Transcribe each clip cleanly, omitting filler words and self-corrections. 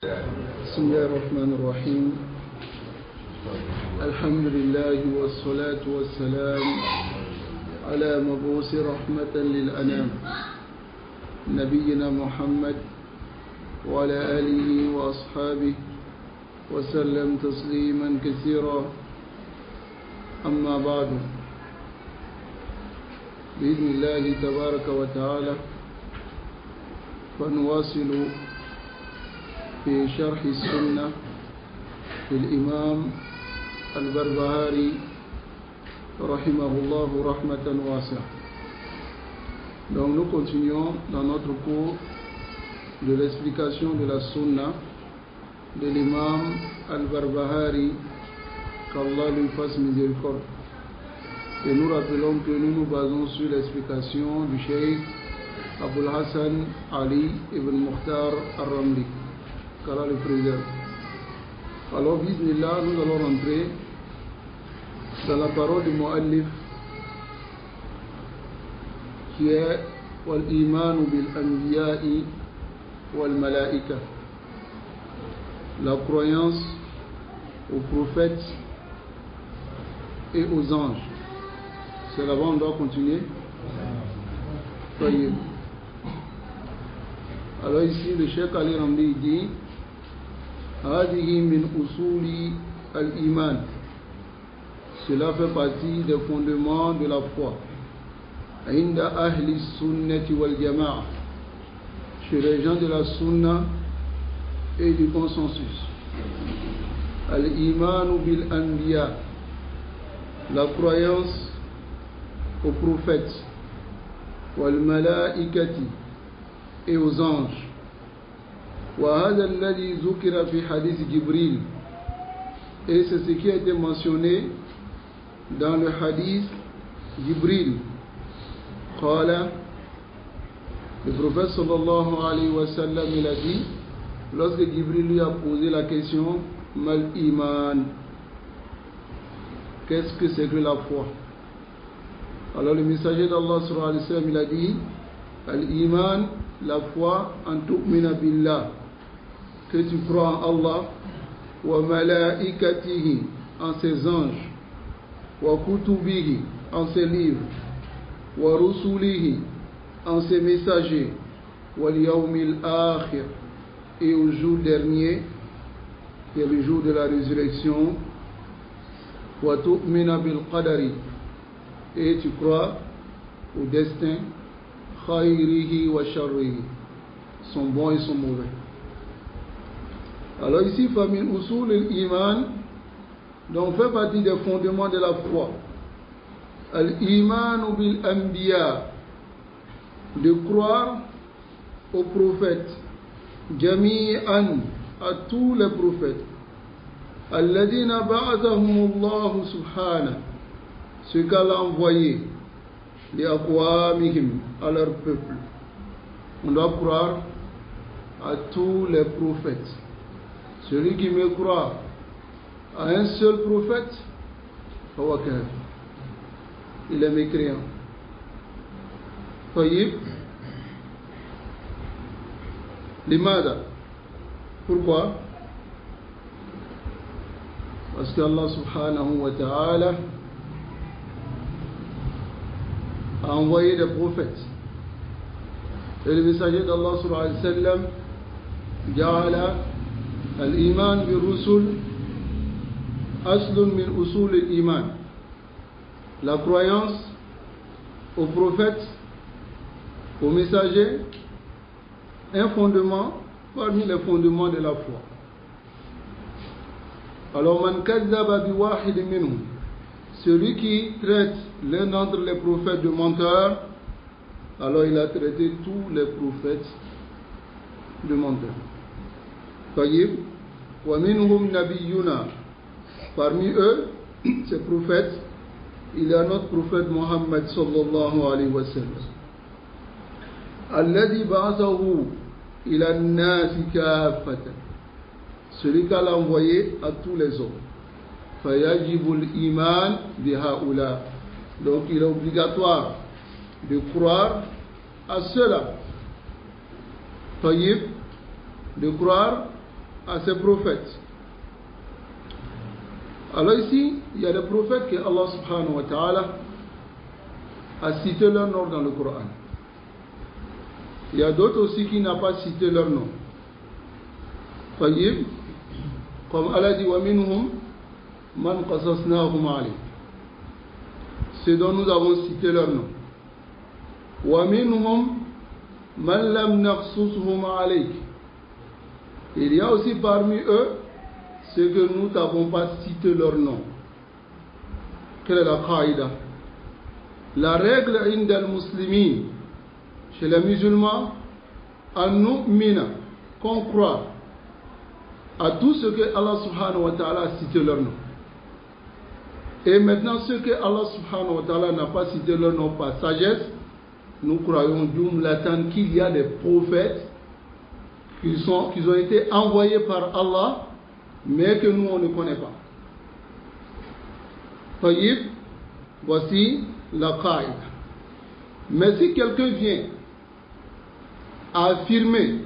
بسم الله الرحمن الرحيم. الحمد لله والصلاة والسلام على مبعوث رحمة للأنام نبينا محمد وعلى آله وأصحابه وسلم تسليما كثيرا. أما بعد، بإذن الله تبارك وتعالى فنواصل في شرح السنة للإمام البربهاري رحمه الله رحمة واسعة. Donc nous continuons dans notre cours de l'explication de la Sunna de l'imam al-Barbahari, qu'Allah lui fasse miséricorde. Et nous rappelons que nous nous basons sur l'explication du Cheikh Abul Hassan Ali ibn Mukhtar al-Ramli, qu'Allah le préserve. Alors, bismillah, nous allons rentrer dans la parole du Mu'allif qui est Wal-Imanu bil-Anbiya'i wal-Malaika, la croyance aux prophètes et aux anges. C'est là-bas on doit continuer. Soyez. Alors ici le Cheikh Ali Ramli dit هذه من أصول الإيمان. Cela fait partie des fondements de la foi. عند أهل السنة والجماعة, chez les gens de la sunna et du consensus. الإيمان بالأنبياء, la croyance aux prophètes, والملائكة et aux anges. وهذا الذي ذكر في حديث جبريل, et c'est ce qui a été mentionné dans le hadith Jibril. قال, le prophète sallallahu alayhi wa sallam, il a dit, lorsque Jibril lui a posé la question, mal iman, qu'est-ce que c'est que la foi? Alors le messager d'Allah sallallahu alayhi wa sallam, il a dit, al iman, la foi, an tu'mina billah, que tu crois en Allah, wa malaikatihi, en ses anges, wa kutubihi, en ses livres, wa rusulihi, en ses messagers, wal yawmil akhir, et au jour dernier, qui est le jour de la résurrection, wa tu'mina bil qadari, et tu crois au destin, khayrihi wa sharrihi, son bon et son mauvais. Alors ici, famin usul al-iman, donc fait partie des fondements de la foi. Al-iman bil anbiya, de croire aux prophètes, jami'an, à tous les prophètes, alladhina ba'athahumullahu subhanahu, ceux qu'Allah a envoyé, li aqwamihim, à leur peuple. On doit croire à tous les prophètes. Celui qui me croit à un seul prophète, il est mécréant. Tayyib. Limada. Pourquoi? Parce qu'Allah subhanahu wa ta'ala a envoyé des prophètes. Et le messager d'Allah sallallahu alayhi wa sallam, ja'ala al-iman bi rusul aslun min usul al-iman. La croyance aux prophètes, aux messagers, un fondement parmi les fondements de la foi. Alors, man kazzaba bi wahid minhum, celui qui traite l'un d'entre les prophètes de menteur, alors il a traité tous les prophètes de menteurs. Tayyib. Wa minhum nabiyuna, parmi eux, ces prophètes, il y a notre prophète Muhammad sallallahu alayhi wa sallam, alladhi ba'athahu ila an-nasi kaffatan, celui qu'Allah a envoyé à tous les hommes. Fayajibul iman bihaoula, donc il est obligatoire de croire à cela. Tayyib, de croire à ses prophètes. Alors ici, il y a des prophètes que Allah subhanahu wa ta'ala a cité leur nom dans le Coran. Il y a d'autres aussi qui n'ont pas cité leur nom. Tayyib, comme Allah dit, وَمِنْهُمْ مَنْ قَصَصْنَاهُمْ عَلَيْهِ. C'est dont nous avons cité leur nom. وَمِنْهُمْ مَنْ لَمْ نَقْصُصْهُمْ عَلَيْهِ. Il y a aussi parmi eux ceux que nous n'avons pas cité leur nom. Quelle est la qaïda? La règle عند المسلمين, chez les musulmans, أن نؤمن, qu'on croit à tout ce que Allah subhanahu wa ta'ala a cité leur nom. Et maintenant, ceux que Allah subhanahu wa ta'ala n'a pas cité leur nom par sagesse, nous croyons jumlatan qu'il y a des prophètes qui ont été envoyés par Allah, mais que nous on ne connaît pas. Taïb, voici la qaïda. Mais si quelqu'un vient à affirmer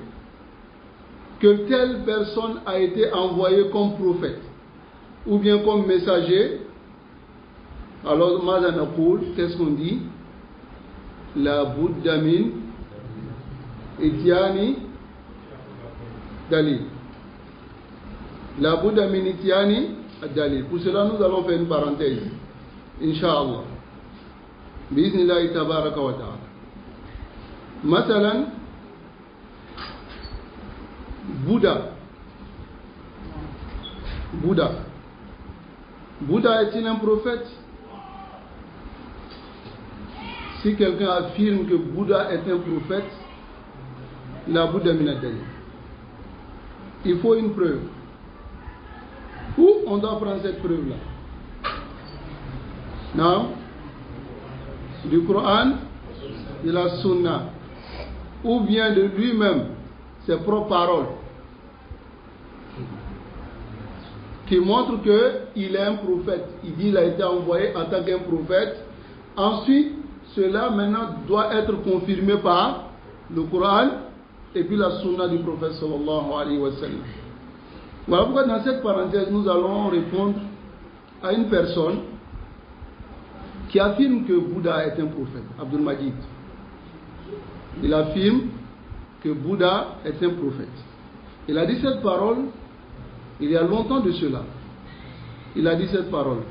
que telle personne a été envoyée comme prophète ou bien comme messager, alors qu'est-ce qu'on dit? La Bouddha min itiani dalil. La Bouddha min itiani dalil. Pour cela, nous allons faire une parenthèse. Inch'Allah. Bismillah tabaraka wa ta'ala. Matalan, Bouddha. Bouddha est-il un prophète? Si quelqu'un affirme que Bouddha est un prophète, la Bouddha min dalil. Il faut une preuve. Où on doit prendre cette preuve-là? Non? Du Coran, de la Sunna, ou bien de lui-même, ses propres paroles, qui montrent qu'il est un prophète. Il dit qu'il a été envoyé en tant qu'un prophète. Ensuite, cela maintenant doit être confirmé par le Coran et puis la Sunna du prophète sallallahu alayhi wa sallam. Voilà pourquoi dans cette parenthèse, nous allons répondre à une personne qui affirme que Bouddha est un prophète, Abdul Majid. Il affirme que Bouddha est un prophète. Il a dit cette parole il y a longtemps de cela. Il a dit cette parole.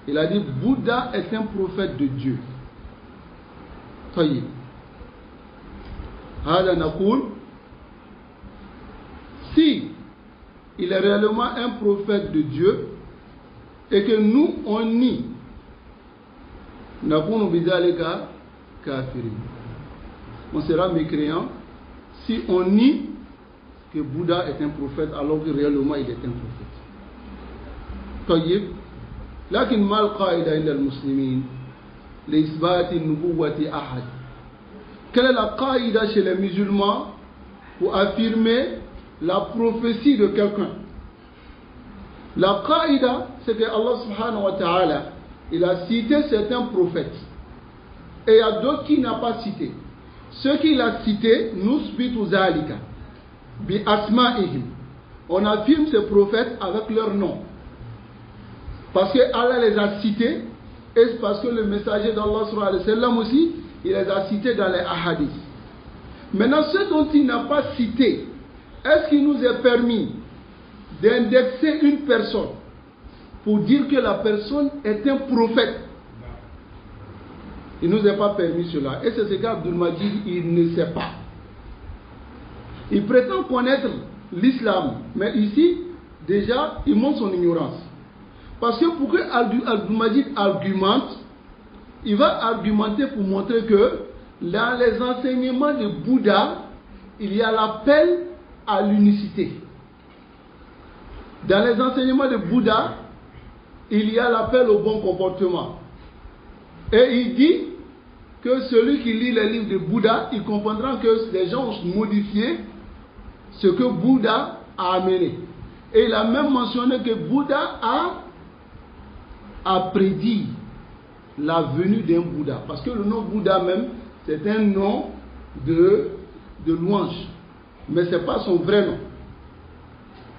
Il a dit Bouddha est un prophète de Dieu. Taïb. Hada naqul. Si il est réellement un prophète de Dieu et que nous on nie, nakunu bidhalika kafirin. On sera mécréant si on nie que Bouddha est un prophète alors que réellement il est un prophète. طيب لكن ما القاعدة عند المسلمين لإثبات النبوة أحد. Quelle est la qaïda chez les musulmans pour affirmer la prophétie de quelqu'un? La qaïda, c'est que Allah subhanahu wa ta'ala, il a cité certains prophètes et il y a d'autres qu'il n'a pas cités. Ceux qu'il a cités, nusbitu zalika bi asma'ihim. On affirme ces prophètes avec leur nom. Parce que Allah les a cités et parce que le messager d'Allah sallallahu alayhi wa sallam aussi, il les a cités dans les hadiths. Maintenant, ceux dont il n'a pas cité, est-ce qu'il nous est permis d'indexer une personne pour dire que la personne est un prophète? Il ne nous est pas permis cela. Et c'est ce qu'Abdul Majid, il ne sait pas. Il prétend connaître l'islam, mais ici, déjà, il montre son ignorance. Parce que pour que Abdul Majid argumente, il va argumenter pour montrer que dans les enseignements de Bouddha, il y a l'appel à l'unicité. Dans les enseignements de Bouddha, il y a l'appel au bon comportement. Et il dit que celui qui lit les livres de Bouddha, il comprendra que les gens ont modifié ce que Bouddha a amené. Et il a même mentionné que Bouddha a prédit la venue d'un Bouddha. Parce que le nom Bouddha même, c'est un nom de louange. Mais ce n'est pas son vrai nom.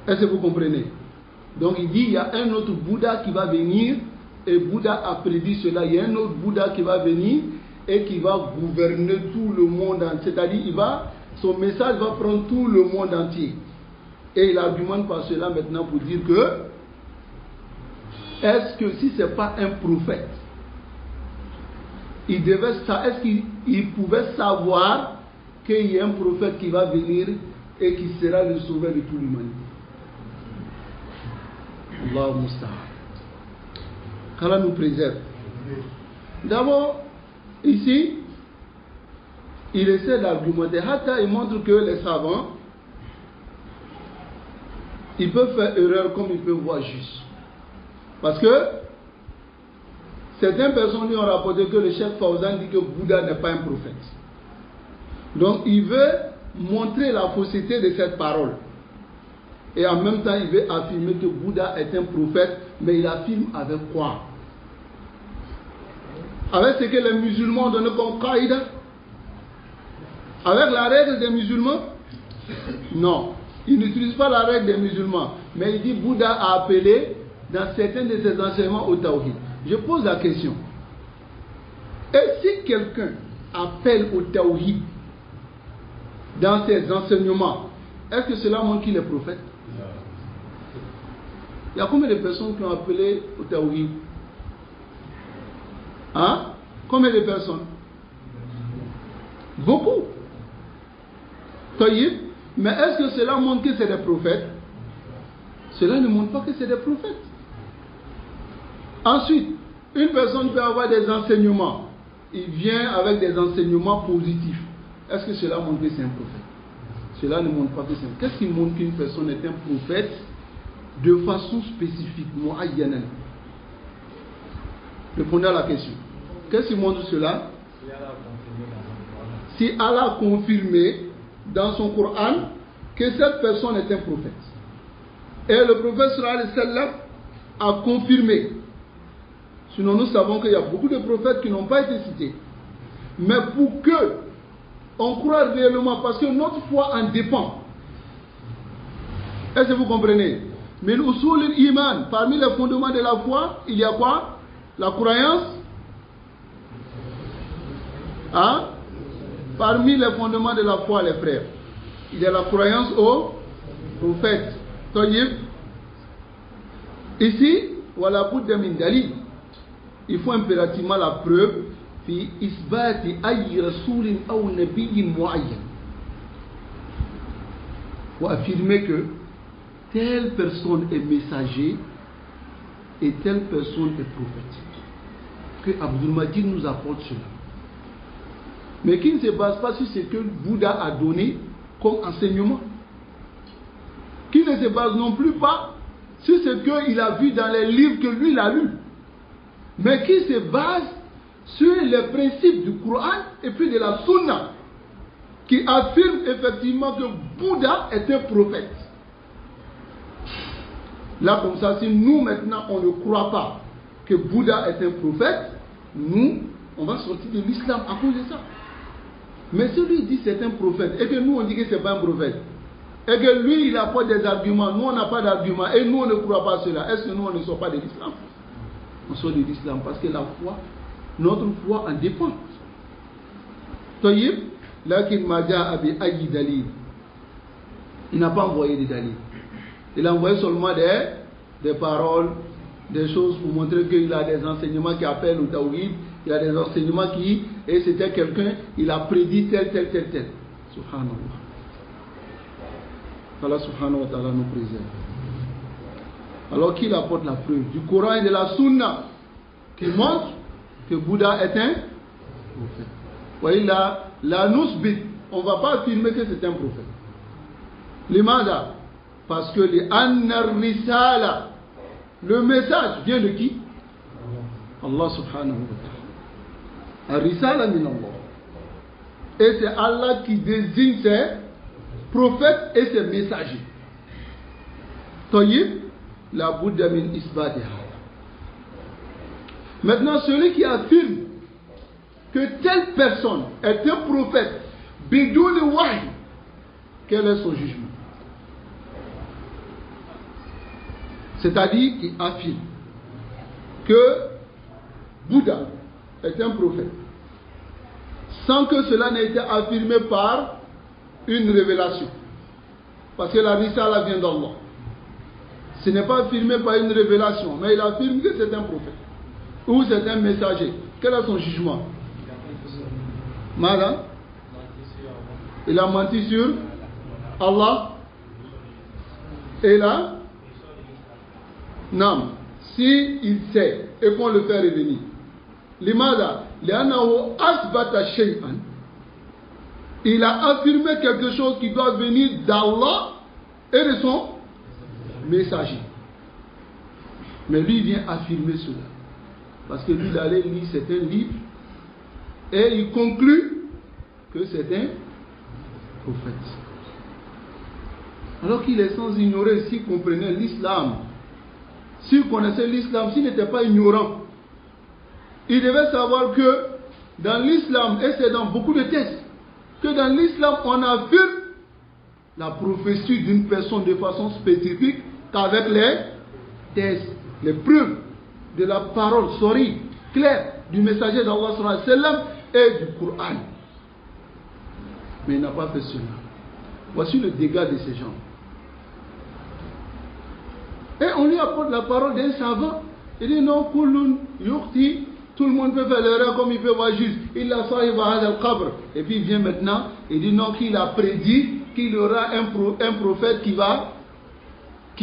Est-ce que vous comprenez? Donc il dit, il y a un autre Bouddha qui va venir, et Bouddha a prédit cela. Il y a un autre Bouddha qui va venir et qui va gouverner tout le monde entier. C'est-à-dire, son message va prendre tout le monde entier. Et il argumente par cela maintenant pour dire que, est-ce que si ce n'est pas un prophète, est-ce qu'il pouvait savoir qu'il y a un prophète qui va venir et qui sera le sauveur de toute l'humanité? Allah Musta'an. qu'Allah nous préserve. D'abord, ici, il essaie d'argumenter. Hatta, il montre que les savants, ils peuvent faire erreur comme ils peuvent voir juste. Parce que certaines personnes lui ont rapporté que le chef Fawzan dit que Bouddha n'est pas un prophète. Donc, il veut montrer la fausseté de cette parole. Et en même temps, il veut affirmer que Bouddha est un prophète, mais il affirme avec quoi? Avec ce que les musulmans donnent comme qaïda? Avec la règle des musulmans? Non, il n'utilise pas la règle des musulmans, mais il dit Bouddha a appelé dans certains de ses enseignements au tawhid. Je pose la question. Et si quelqu'un appelle au tawhid dans ses enseignements, est-ce que cela montre qu'il est prophète? Il y a combien de personnes qui ont appelé au tawhid? Hein? Combien de personnes? Beaucoup. Taïb. Mais est-ce que cela montre que c'est des prophètes? Cela ne montre pas que c'est des prophètes. Ensuite, une personne peut avoir des enseignements. Il vient avec des enseignements positifs. Est-ce que cela montre que c'est un prophète? Cela ne montre pas que c'est un prophète. Qu'est-ce qui montre qu'une personne est un prophète de façon spécifique, mu'ayyanan? Répondez à la question. Qu'est-ce qui montre cela? Si Allah a confirmé dans son Coran que cette personne est un prophète. Et le prophète sallallahu alayhi wa sallam a confirmé. Sinon nous savons qu'il y a beaucoup de prophètes qui n'ont pas été cités. Mais pour que on croit réellement, parce que notre foi en dépend. Est-ce que vous comprenez? Mais l'usul iman, parmi les fondements de la foi, il y a quoi? La croyance. Hein? Parmi les fondements de la foi, les frères, il y a la croyance au prophète. Ici, voilà pour min dalil. Il faut impérativement la preuve fi isbati ay rasulin aw nabiyyin muayyan. Pour affirmer que telle personne est messager et telle personne est prophète. Que Abdul Majid nous apporte cela. Mais qui ne se base pas sur ce que Bouddha a donné comme enseignement. Qui ne se base non plus pas sur ce qu'il a vu dans les livres que lui il a lus. Mais qui se base sur les principes du Coran et puis de la Sunna, qui affirme effectivement que Bouddha est un prophète. Là, comme ça, si nous maintenant on ne croit pas que Bouddha est un prophète, nous, on va sortir de l'islam à cause de ça. Mais celui dit c'est un prophète et que nous on dit que c'est pas un prophète, et que lui il apporte des arguments, nous on n'a pas d'arguments et nous on ne croit pas cela, est-ce que nous on ne sort pas de l'islam? On sort de l'islam parce que la foi, notre foi en dépend. Tayyib, lakin maja abi ayi dalil. Il n'a pas envoyé des dalils. Il a envoyé seulement des paroles, des choses pour montrer qu'il a des enseignements qui appellent au tawhid. Il y a des enseignements qui, et c'était quelqu'un, il a prédit tel. Subhanallah. Allah subhanahu wa ta'ala nous préserve. Alors qu'il apporte la preuve du Coran et de la Sunna qui montre que Bouddha est un prophète. Voyez là, la nousbit, on ne va pas affirmer que c'est un prophète. L'imada, parce que les annar risala, le message vient de qui? Allah subhanahu wa ta'ala. Ar-risala min Allah. Et c'est Allah qui désigne ses prophètes et ses messagers. Tayyib, la Bouddha min isbatiha. Maintenant, celui qui affirme que telle personne est un prophète, bidoul wahy, quel est son jugement? c'est-à-dire qui affirme que Bouddha est un prophète, sans que cela n'ait été affirmé par une révélation. Parce que la risala vient d'Allah. Ce n'est pas affirmé par une révélation, mais il affirme que c'est un prophète ou c'est un messager. Quel est son jugement? Madame, il a menti sur Allah. Et là, non. Si il sait et qu'on le fait revenir, l'imada, il a affirmé quelque chose qui doit venir d'Allah et de son messager. Mais lui vient affirmer cela. Parce que lui, il allait lire certains livres et il conclut que c'est un prophète. Alors qu'il est sans ignorer, s'il comprenait l'islam, s'il connaissait l'islam, s'il n'était pas ignorant, il devait savoir que dans l'islam, et c'est dans beaucoup de textes, que dans l'islam, on affirme la prophétie d'une personne de façon spécifique qu'avec les textes, les preuves de la parole solide, claire du messager d'Allah sallallahu alayhi wa sallam et du Coran. Mais il n'a pas fait cela. Voici le dégât de ces gens. Et on lui apporte la parole d'un savant. Il dit non, Kulun Yurti, tout le monde peut faire l'erreur comme il peut voir juste. Il a ça, il va al qabr. Et puis il vient maintenant, il dit non, qu'il a prédit qu'il y aura un prophète qui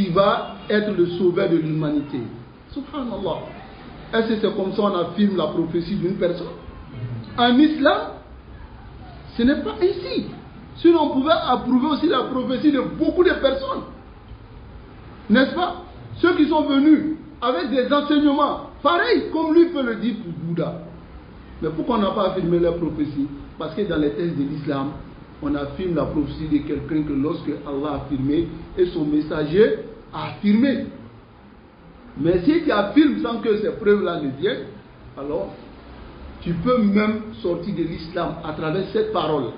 va être le sauveur de l'humanité. Subhanallah. Est-ce que c'est comme ça on affirme la prophétie d'une personne? En islam, ce n'est pas ainsi. Sinon on pouvait approuver aussi la prophétie de beaucoup de personnes. N'est-ce pas? Ceux qui sont venus avec des enseignements, pareil, comme lui peut le dire pour Bouddha. Mais pourquoi on n'a pas affirmé la prophétie? Parce que dans les textes de l'islam, on affirme la prophétie de quelqu'un que lorsque Allah a affirmé et son messager a affirmé. Mais si tu affirmes sans que ces preuves-là ne viennent, alors tu peux même sortir de l'islam à travers cette parole.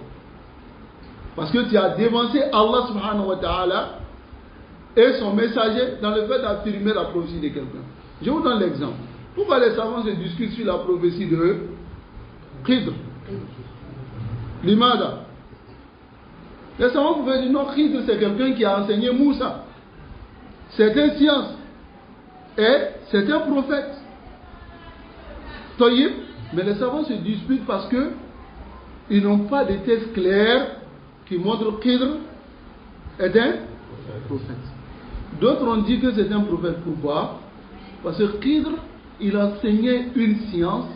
Parce que tu as dévancé Allah subhanahu wa ta'ala et son messager dans le fait d'affirmer la prophétie de quelqu'un. Je vous donne l'exemple. Pourquoi les savants se discutent sur la prophétie de Khidr? L'imada. Les savants pouvaient dire non, Khidr c'est quelqu'un qui a enseigné Moussa. C'est une science. Et c'est un prophète. Toyib. Mais les savants se disputent parce que ils n'ont pas de texte clair qui montre Khidr est un prophète. D'autres ont dit que c'est un prophète. Pourquoi? Parce que Khidr, il enseignait une science,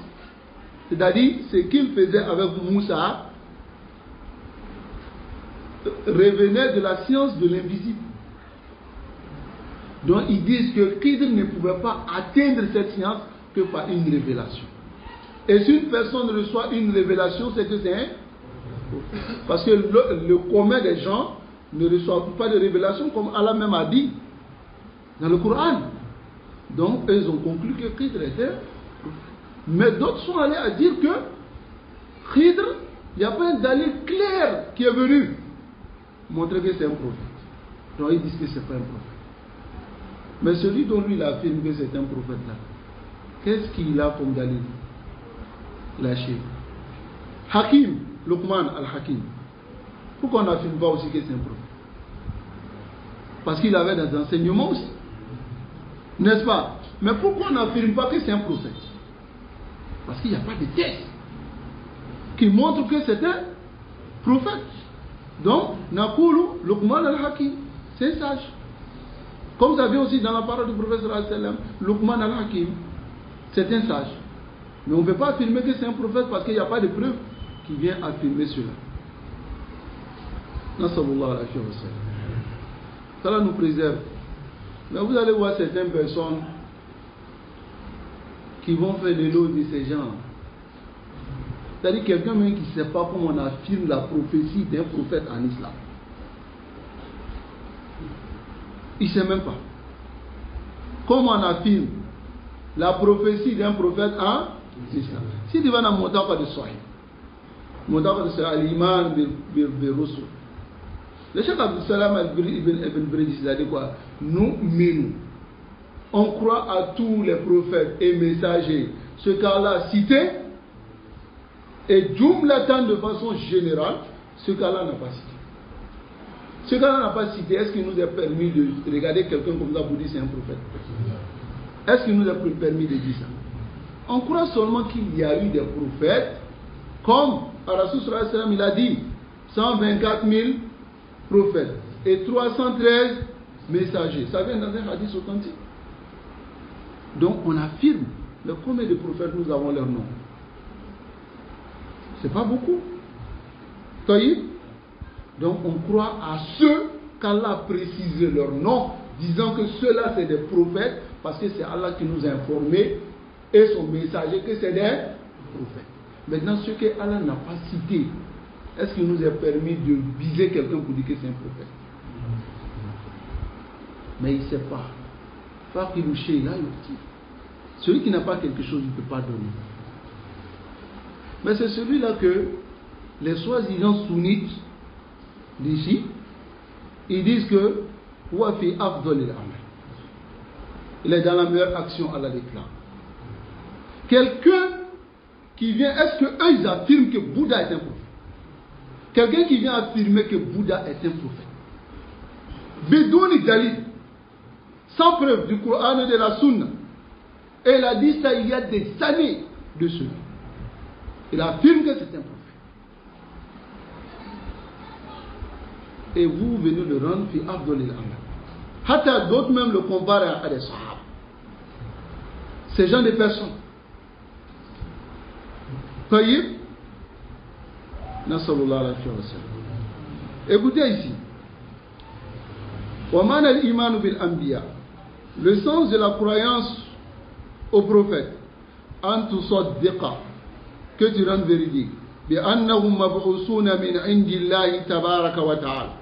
c'est-à-dire ce qu'il faisait avec Moussa revenait de la science de l'invisible. Donc ils disent que Khidr ne pouvait pas atteindre cette science que par une révélation. Et si une personne reçoit une révélation, c'est que c'est un prophète. Parce que le commun des gens ne reçoivent pas de révélation comme Allah même a dit dans le Coran. Donc ils ont conclu que Khidr était prophète. Mais d'autres sont allés à dire que Khidr, il n'y a pas un dalil clair qui est venu montrer que c'est un prophète. Donc ils disent que ce n'est pas un prophète. Mais celui dont lui il affirme que c'est un prophète là, qu'est-ce qu'il a comme dalil? Lâché. Hakim, Luqman al-Hakim. Pourquoi on n'affirme pas aussi que c'est un prophète? Parce qu'il avait des enseignements aussi. N'est-ce pas? Mais pourquoi on n'affirme pas que c'est un prophète? Parce qu'il n'y a pas de texte qui montre que c'est un prophète. Donc, Nakulu, Luqman al-Hakim, c'est sage. Comme vous avez aussi dans la parole du prophète sallallahu alayhi wa sallam, Luqman al-Hakim, c'est un sage. Mais on ne peut pas affirmer que c'est un prophète parce qu'il n'y a pas de preuve qui vient affirmer cela. Cela nous préserve. Mais vous allez voir certaines personnes qui vont faire l'éloge de ces gens. C'est-à-dire quelqu'un même qui ne sait pas comment on affirme la prophétie d'un prophète en islam. Il ne sait même pas. Comment on affirme la prophétie d'un prophète en islam? Si tu vas dans mon temps de Sahih, mon temps de Sahih, l'Iman de Rusul. Le Cheikh Abdul Salam ibn Bridis, il a dit quoi? Nous, on croit à tous les prophètes et messagers, ce qu'Allah a cité, et jumlatan de façon générale, ce qu'Allah n'a pas cité. Ce qu'Allah n'a pas cité, est-ce qu'il nous est permis de regarder quelqu'un comme ça pour dire c'est un prophète? Est-ce qu'il nous est permis de dire ça? On croit seulement qu'il y a eu des prophètes, comme Rasul sallallahu alayhi wa sallam, il a dit 124 000 prophètes et 313 messagers. Ça vient dans un hadith authentique. Donc on affirme, mais combien de prophètes nous avons leur nom? C'est pas beaucoup. Taïb. Donc on croit à ceux qu'Allah a précisé leur nom, disant que ceux-là c'est des prophètes, parce que c'est Allah qui nous a informés et son messager que c'est des prophètes. Maintenant, ce que Allah n'a pas cité, est-ce qu'il nous est permis de viser quelqu'un pour dire que c'est un prophète? Mais il ne sait pas. Celui qui n'a pas quelque chose, il ne peut pas donner. Mais c'est celui-là que les soi-disant sunnites d'ici, ils disent que il est dans la meilleure action, Allah déclare. Quelqu'un qui vient, est-ce qu'eux ils affirment que Bouddha est un prophète? Quelqu'un qui vient affirmer que Bouddha est un prophète, Bidouni Dalil, sans preuve du Coran et de la Sunna, et il a dit ça il y a des années de cela. Il affirme que c'est un prophète. Et vous venez le rendre fi afdolil amal. Hatta d'autres même le comparent à des sahaba. Ces gens de personnes. Taïb. Nasallallahu alayhi wa sallam. Écoutez ici. Wa man al-iman bil anbiya. Le sens de la croyance aux prophètes. An tusaddiqa. Que tu rendes véridique. Bi annahum mab'usuna min indillahi tabaraka wa ta'ala.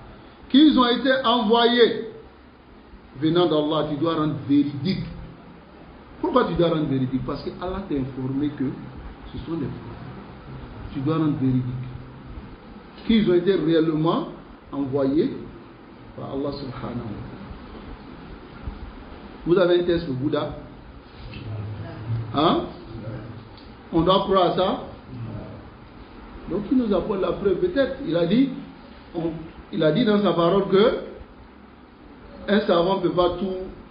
Qu'ils ont été envoyés venant d'Allah, tu dois rendre véridique. Pourquoi tu dois rendre véridique? Parce que Allah t'a informé que ce sont des prophètes. Tu dois rendre véridique. Qu'ils ont été réellement envoyés par Allah subhanahu wa ta'ala. Vous avez un test pour Bouddha? Hein? On doit croire à ça? Donc il nous apporte la preuve. Peut-être, il a dit dans sa parole que un savant ne peut pas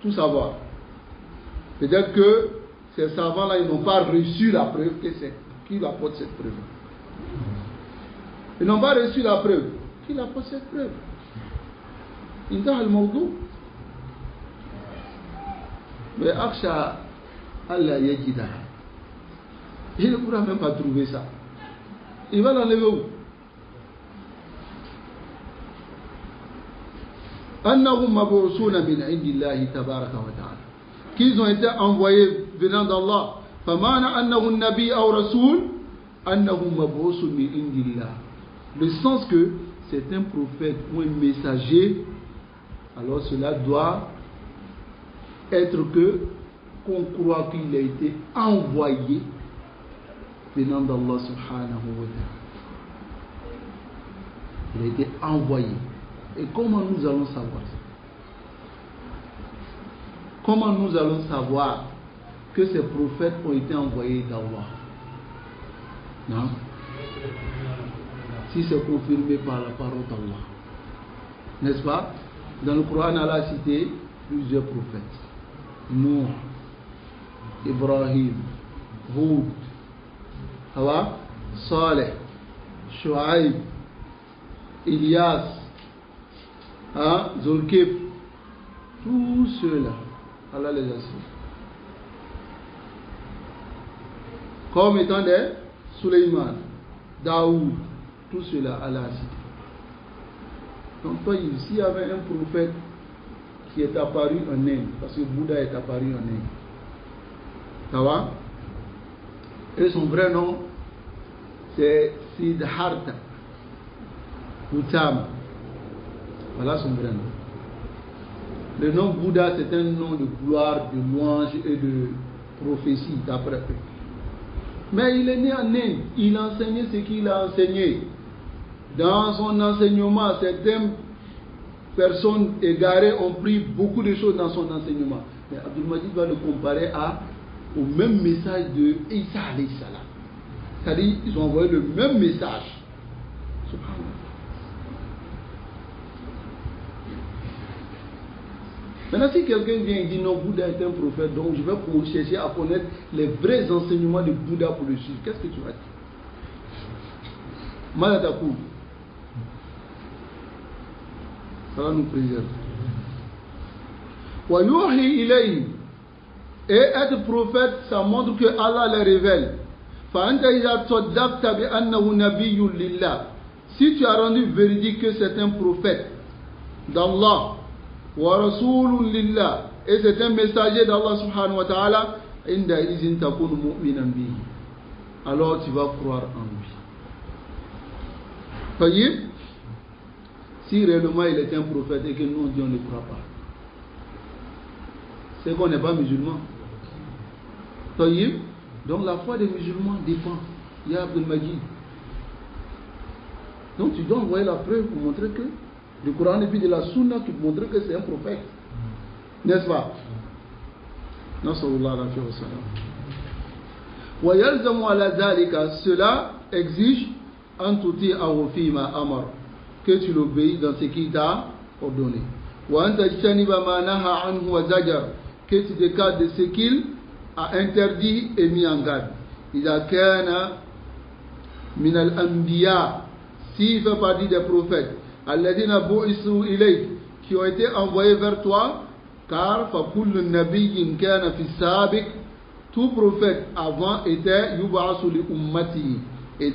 tout savoir. Peut-être que ces savants-là, ils n'ont pas reçu la preuve que c'est qui apporte cette preuve. Ils n'ont pas reçu la preuve. Qui apporte cette preuve? Inta al-mawdu. Mais Aksha Allah yajida. Il ne pourra même pas trouver ça. Il va l'enlever où? Annahum mab'usuna min indillahi tabaraka wa ta'ala. Qu'ils ont été envoyés venant d'Allah. Famana annahu nabi aw rasul annahum mab'usun min indillah. Le sens que c'est un prophète ou un messager, alors cela doit être qu'on croit qu'il a été envoyé venant d'Allah subhanahu wa ta'ala. Il a été envoyé. Et comment nous allons savoir ça? Comment nous allons savoir que ces prophètes ont été envoyés d'Allah? Non? Si c'est confirmé par la parole d'Allah. N'est-ce pas? Dans le Coran, Allah a cité plusieurs prophètes. Nuh, Ibrahim, Hud, Saleh, Shuaib, Ilyas, Zulkif, tous ceux-là, Allah les a cités. Comme étant des Suleiman, Daoud, tout cela, Allah a cité. Donc, toi, s'il y avait un prophète qui est apparu en Inde, parce que Bouddha est apparu en Inde, ça va? Et son vrai nom, c'est Siddhartha Gautama. Voilà son vrai nom. Le nom Bouddha, c'est un nom de gloire, de louange et de prophétie, d'après eux. Mais il est né en Inde, il enseignait ce qu'il a enseigné. Dans son enseignement, c'est un personnes égarées ont pris beaucoup de choses dans son enseignement. Mais Abdul Majid va le comparer au même message de Isa alayhi salam. C'est-à-dire, ils ont envoyé le même message. Subhanallah. Maintenant, si quelqu'un vient et dit non, Bouddha est un prophète, donc je vais chercher à connaître les vrais enseignements de Bouddha pour le suivre, qu'est-ce que tu vas dire? Malatakou. Ça va nous préserver. Wa yuhi ilayhi. Et être prophète, ça montre que Allah les révèle. Fa anta iza taddaqta bi annahu nabiyyun lillah. Si tu as rendu véridique que c'est un prophète d'Allah, wa rasulun lillah, et c'est un messager d'Allah subhanahu wa ta'ala, inda izin takunu mu'minan bihi. Alors tu vas croire en lui. Voyez, si réellement il est un prophète et que nous on ne croit pas, c'est qu'on n'est pas musulman. Voyez, donc la foi des musulmans dépend. Il y a Abdul Majid. Donc tu dois envoyer la preuve pour montrer que le Coran et puis de la Sunna qui montre que c'est un prophète. N'est-ce pas? Cela exige que tu l'obéis dans ce qu'il t'a ordonné. Que tu t'écartes de ce qu'il a interdit et mis en garde. S'il fait partie des prophètes qui ont été envoyés vers toi, car tout prophète avant était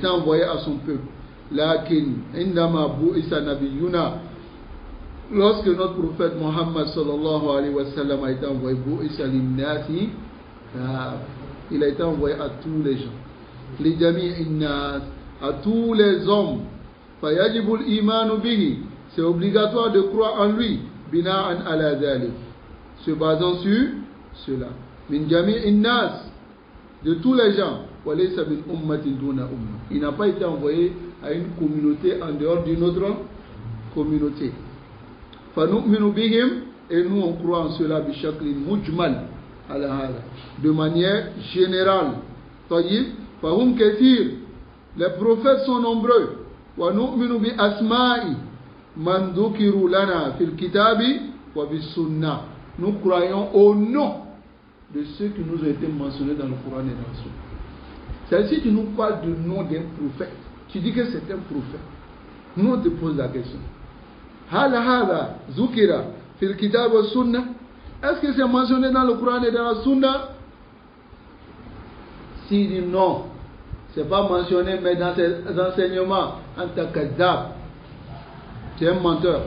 envoyé à son peuple. Lorsque notre prophète Mohammed sallallahu alayhi wa sallam a été envoyé, il a été envoyé à tous les gens, à tous les hommes. C'est obligatoire de croire en lui, se basant sur cela. De tous les gens, il n'a pas été envoyé à une communauté en dehors d'une autre communauté. Et nous on croit en cela de manière générale. Les prophètes sont nombreux. Nous croyons au nom de ceux qui nous ont été mentionnés dans le Coran et dans la Sunna. C'est-à-dire, si tu nous parles du nom d'un prophète, tu dis que c'est un prophète. Nous on te pose la question. Est-ce que c'est mentionné dans le Coran et dans la Sunna? S'il dit non, c'est pas mentionné, mais dans ses enseignements, anta kadhab, tu es un menteur.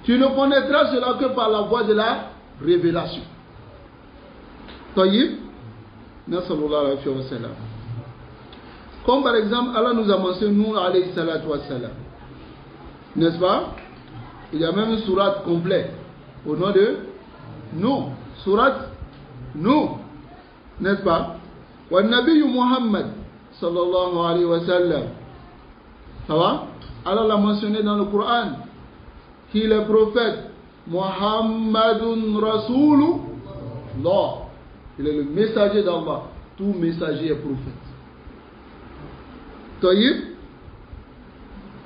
Tu ne connaîtras cela que par la voie de la révélation. Comme par exemple, Allah nous a mentionné Nour alayhi salatu wassalam. N'est-ce pas? Il y a même une sourate complète au nom de Nour. Sourate Nour. N'est-ce pas? Wa Nabi Muhammad sallallahu alayhi wa sallam. Ça va? Allah l'a mentionné dans le Coran qu'il est prophète. Muhammadun Rasulullah. Il est le messager d'Allah. Tout messager est prophète. Taïb.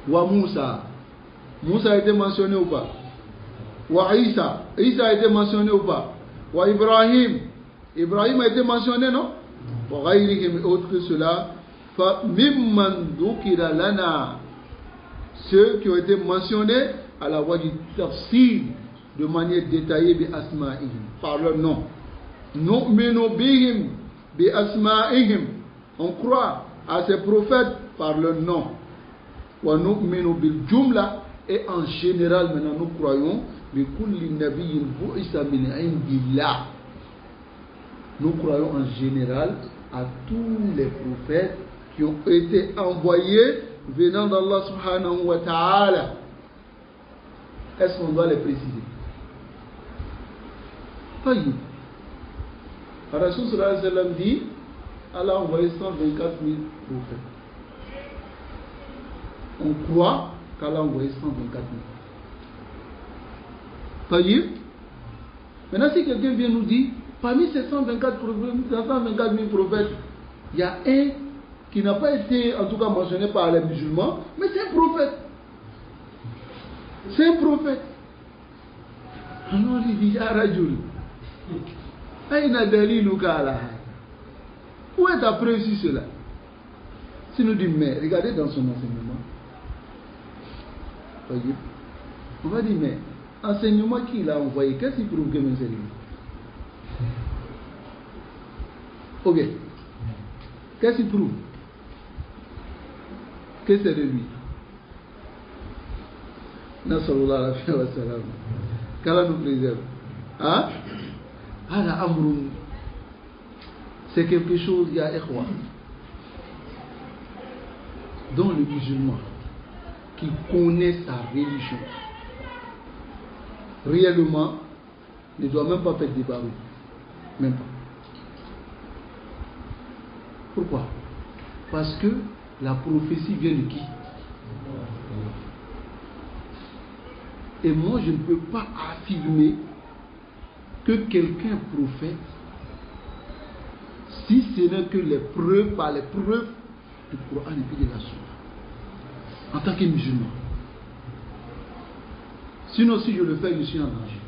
Wa Moussa. Moussa a été mentionné ou pas? Wa Isa. Isa a été mentionné ou pas? Wa Ibrahim. Ibrahim a été mentionné, non? Wa ghayrihim, autre que cela. Fa mimman dhukira lana. Ceux qui ont été mentionnés à la voie du tafsir de manière détaillée bi asma'ihim, par leur nom. Nu'minu bihim bi asma'ihim. On croit à ces prophètes par leur nom. Wa nu'minu bil jumla. Et en général, maintenant nous croyons bi kulli nabiyyin bu'isa min indillah. Nous croyons en général à tous les prophètes qui ont été envoyés venant d'Allah subhanahu wa ta'ala. Est-ce qu'on doit les préciser? Oui. Rasul sallallahu alayhi wa sallam dit Allah a envoyé 124 000 prophètes. on croit qu'Allah a envoyé 124 000. Taïb. Maintenant, si quelqu'un vient nous dire, parmi ces 124 000 prophètes, il y a un qui n'a pas été, en tout cas, mentionné par les musulmans, mais c'est un prophète. C'est un prophète. Alors, il dit, Ya Rajul, Aïna daliluka ala. Où est ta preuve sur cela? Si nous disons, mais regardez dans son enseignement. Voyez? On va dire, mais enseignement qu'il a envoyé, qu'est-ce qu'il prouve que c'est lui? Ok. Qu'est-ce qu'il prouve? Que c'est de lui. Nasrallah alayhi wa sallam. Qu'Allah nous préserve. Hein? Ala amrun. C'est quelque chose, il y a ikhwa, dont le musulman qui connaît sa religion réellement ne doit même pas faire débat. Même pas. Pourquoi? Parce que la prophétie vient de qui? Et moi, je ne peux pas affirmer que quelqu'un prophète si ce n'est que les preuves, par les preuves du Coran et puis de la Sunna, en tant que musulman. Sinon, si je le fais, je suis en danger.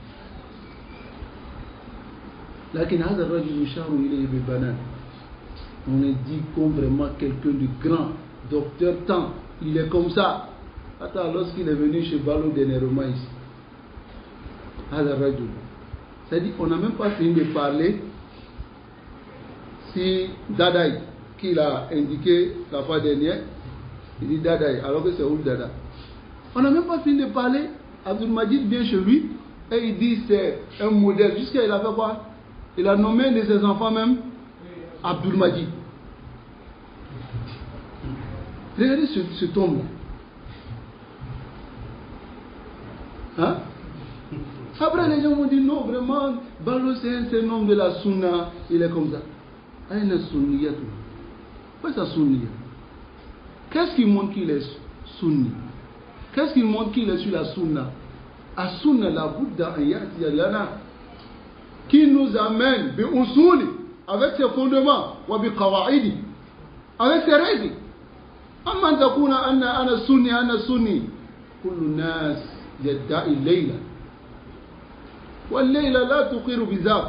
On est dit comme vraiment quelqu'un de grand, docteur Tant, il est comme ça. Attends, lorsqu'il est venu chez Balo dernièrement ici, à la radio, c'est-à-dire qu'on n'a même pas fini de parler si Dadaï, qu'il a indiqué la fois dernière, il dit Dadaï, alors que c'est où Dada? On n'a même pas fini de parler. Abdul Majid vient chez lui et il dit c'est un modèle. Jusqu'à il a fait quoi? Il a nommé un de ses enfants même Abdul Majid. Regardez ce tombe. Hein? Après les gens m'ont dit non, vraiment, Balo c'est un homme de la Sunna, il est comme ça. Aïna Sunniya tout. Qu'est-ce que c'est Sunniya? Qu'est-ce qui montre qu'il est Sunni? Qu'est-ce qui montre qu'il est sur la Sunna? A Sunna la Bouddha Ayati Yalana qui nous amène bi usuli avec ses fondements wa bi qawaidi avec ses règles. Amman takuna ana sunni kullu nas yadda'i layla wal layla la tuqiru bizab.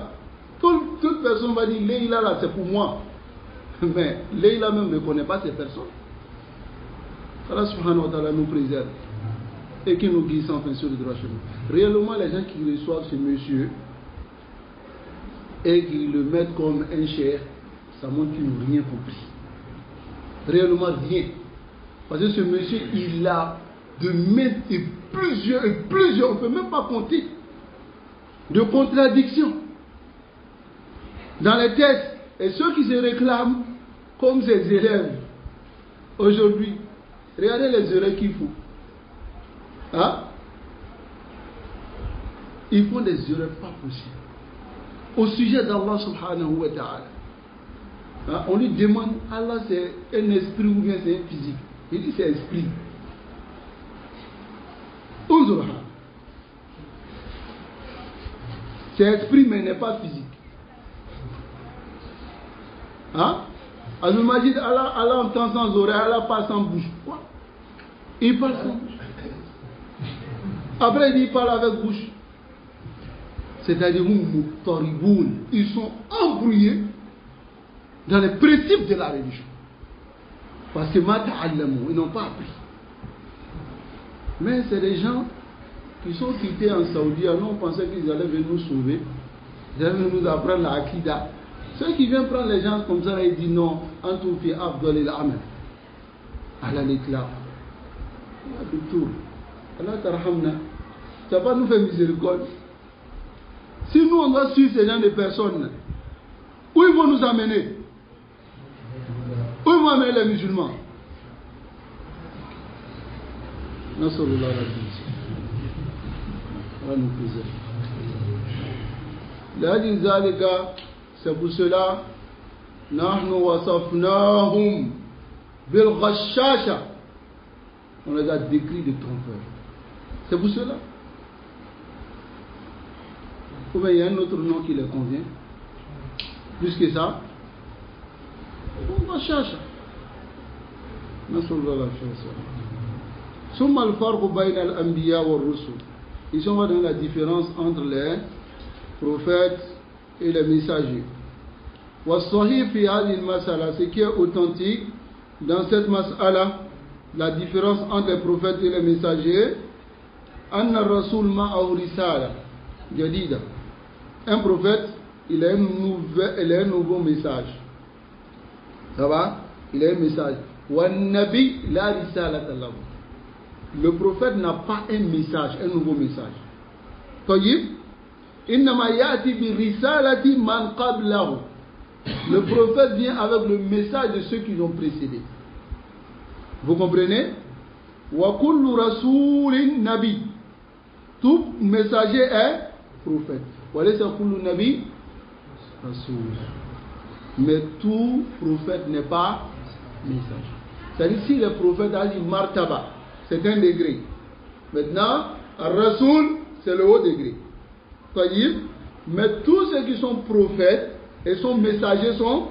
Toute personne va dire Leïla là c'est pour moi, mais Leïla même ne connaît pas ces personnes. Allah subhanahu wa ta'ala nous préserve et qui nous guide sans fin sur le droit chemin. Réellement, les gens qui reçoivent ce monsieur et qui le mettent comme un cher, ça montre qu'ils n'ont rien compris. Réellement rien. Parce que ce monsieur, il a de maintes et plusieurs, on ne peut même pas compter, de contradictions dans les textes. Et ceux qui se réclament comme ses élèves aujourd'hui, regardez les erreurs qu'ils font. Hein? Ils font des erreurs pas possibles au sujet d'Allah subhanahu wa ta'ala. Hein? On lui demande, Allah c'est un esprit ou bien c'est un physique? Il dit c'est esprit. C'est esprit mais n'est pas physique. Hein? Abdul Majid, Allah entend sans oreille, Allah parle sans bouche. Quoi? Il parle sans bouche. Après il dit il parle avec bouche. C'est-à-dire ils sont embrouillés dans les principes de la religion. Parce que ils n'ont pas appris. Mais c'est des gens qui sont quittés en Saoudi. Nous on pensait qu'ils allaient venir nous sauver. Ils allaient venir nous apprendre la Akida. Ceux qui viennent prendre les gens comme ça, ils disent non, Antum fi Abdul al-Amal. Allah l'éclat. Allah tarhamna. Ça va nous faire miséricorde. Si nous on doit suivre ces gens de personnes, où ils vont nous amener? Où ils vont amener les musulmans? Nasrallah nous préserve. C'est pour cela, nahnu wasafnahum bil ghashasha. on les a décrits de trompeurs. C'est pour cela. Ou bien il y a un autre nom qui leur convient. Plus que ça, on va chercher. ثم الفرق بين الأنبياء والرسل. Ici on va donner la différence entre les prophètes et les messagers. والصحيح في هذه المسألة, ce qui est authentique dans cette mas'ala, la différence entre les prophètes et les messagers, أن الرسول معه رسالة جديدة. Un prophète, il a un nouveau message. Ça va? Il a un message. والنبي لا رسالة له. Le prophète n'a pas un message, un nouveau message. طيب إنما يأتي برسالة من قبله. Le prophète vient avec le message de ceux qui l'ont précédé. Vous comprenez? وكل رسول نبي. Tout messager est prophète. وليس كل نبي رسول. Mais tout prophète n'est pas message. C'est-à-dire si le prophète a dit martaba, c'est un degré. Maintenant, Rasoul, c'est le haut degré. Mais tous ceux qui sont prophètes et sont messagers sont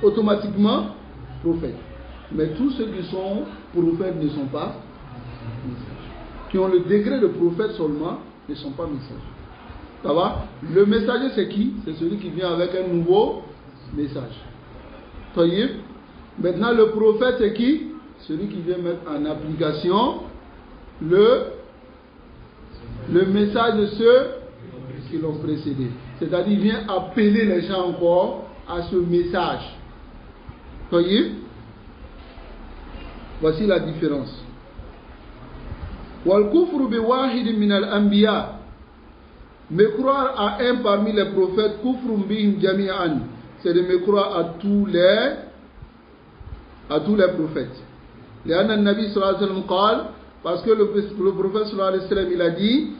automatiquement prophètes. Mais tous ceux qui sont prophètes ne sont pas messagers. Qui ont le degré de prophète seulement ne sont pas messagers. Ça va? Le messager c'est qui? C'est celui qui vient avec un nouveau message. Maintenant le prophète c'est qui? Celui qui vient mettre en application le message de ceux qui l'ont précédé. C'est-à-dire il vient appeler les gens encore à ce message. Voici la différence. وَالْكُفْرُ بِوَاحِدٍ مِنَ الْأَنْبِيَاءِ. Me croire à un parmi les prophètes, kufrum bihim jami'an, c'est de me croire à tous les prophètes. لأن النبي صلى الله عليه وسلم قال, parce que le prophète صلى الله عليه وسلم il a dit